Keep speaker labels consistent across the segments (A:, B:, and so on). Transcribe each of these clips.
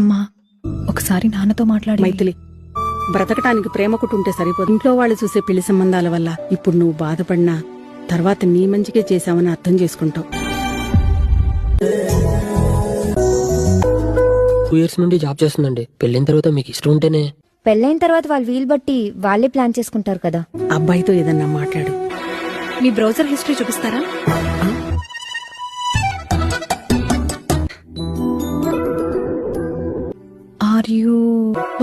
A: అమ్మా ఒకసారి నాన్నతో మాట్లాడి.
B: మైథిలి, బ్రతకటానికి ప్రేమకుటుంటే సరిపోదు. ఇంట్లో వాళ్ళు చూసే పెళ్లి సంబంధాల వల్ల ఇప్పుడు నువ్వు బాధపడినా తర్వాత నీ మంచికే చేశావని అర్థం చేసుకుంటావు.
C: 2 years నుండి జాబ్ చేస్తుందండి. పెళ్ళిన తర్వాత మీకు ఇష్టం ఉంటేనే.
D: పెళ్ళైన తర్వాత వాళ్ళు వీలు బట్టి వాళ్ళే ప్లాన్ చేసుకుంటారు కదా.
B: అబ్బాయితో ఏదన్నా మాట్లాడు.
A: మీ బ్రౌజర్ హిస్టరీ చూపిస్తారా? Are you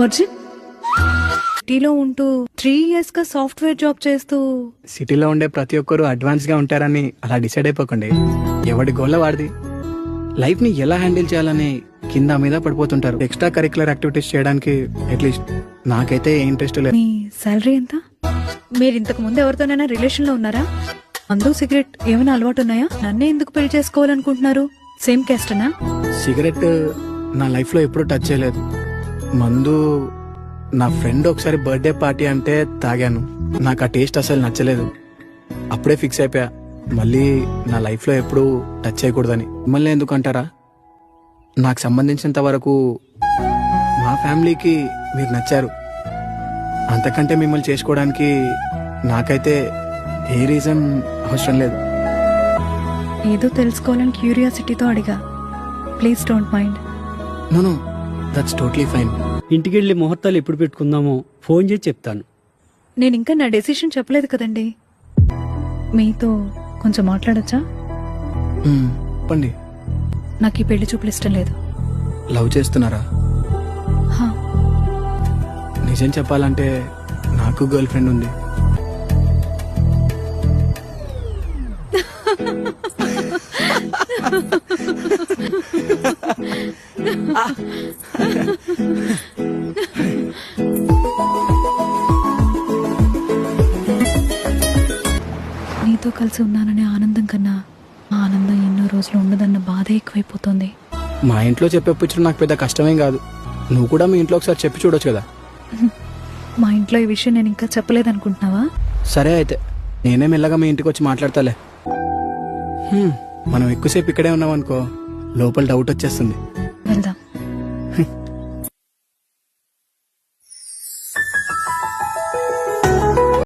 A: virgin? సిటీలో ఉంటూ 3 years గా సాఫ్ట్వేర్ జాబ్ చేస్తూ.
E: సిటీలో ఉండే ప్రతి ఒక్కరు అడ్వాన్స్ గా ఉంటారని అలా డిసైడ్ అయిపోకండి. ఎవడి గోళ్ళ వాడిది. లైఫ్ ని ఎలా హ్యాండిల్ చేయాలని కింద మీద పడిపోతుంటారు. ఎక్స్ట్రా కరిక్యులర్ యాక్టివిటీస్ చేయడానికి అట్లీస్ట్ నాకైతే ఇంట్రెస్ట్ లేదు.
A: మీ సాలరీ ఎంత? మీరు ఇంతకు ముందు ఎవరితోనైనా రిలేషన్ లో ఉన్నారా? మందు సిగరెట్ ఏమైనా అలవాటు ఉన్నాయా? నన్నే ఎందుకు పెళ్లి చేసుకోవాలనుకుంటున్నారు? సేమ్ క్యాస్టనా?
E: సిగరెట్ నా లైఫ్ లో ఎప్పుడూ టచ్ చేయలేదు. మందు నా ఫ్రెండ్ ఒకసారి బర్త్డే పార్టీ అంటే తాగాను. నాకు ఆ టేస్ట్ అసలు నచ్చలేదు. అప్పుడే ఫిక్స్ అయిపోయా మళ్ళీ నా లైఫ్ లో ఎప్పుడూ టచ్ చేయకూడదని. మిమ్మల్ని ఎందుకు అంటారా? నాకు సంబంధించినంత వరకు మా ఫ్యామిలీకి మీరు నచ్చారు. అంతకంటే మిమ్మల్ని చేసుకోవడానికి నాకైతే ఏ రీజన్ అవసరం లేదు.
A: ఏదో తెలుసుకోవాలని క్యూరియాసిటీతో అడిగా. Please don't mind.
E: No, that's totally fine.
F: ఇంటికెళ్ళి ముహూర్తాలు ఎప్పుడు పెట్టుకుందామో ఫోన్ చేసి చెప్తాను.
A: నేను ఇంకా నా డెసిషన్ చెప్పలేదు కదండి. మీతో కొంచెం మాట్లాడచ్చా?
E: చెప్పండి.
A: నాకు ఈ పెళ్లి చూపులు ఇష్టం లేదు.
E: లవ్ చేస్తున్నారా?
A: హా.
E: నిజం చెప్పాలంటే నాకు గర్ల్ ఫ్రెండ్ ఉంది.
A: నీతో కలిసి ఉన్నాననే ఆనందం కన్నా ఆ ఆనందం ఎన్నో రోజులు ఉండదన్న బాధ ఎక్కువైపోతుంది.
E: మా ఇంట్లో చెప్పొచ్చడం నాకు పెద్ద కష్టమేం కాదు. నువ్వు కూడా మీ ఇంట్లో ఒకసారి చెప్పి చూడొచ్చు కదా.
A: మా ఇంట్లో ఈ విషయం నేను ఇంకా చెప్పలేదనుకుంటున్నావా?
E: సరే అయితే నేనే మెల్లగా మీ ఇంటికి వచ్చి మాట్లాడతాలే. మనం ఎక్కువసేపు ఇక్కడే ఉన్నాం అనుకో లోపల డౌట్ వచ్చేస్తుంది.
A: వెళ్దాం.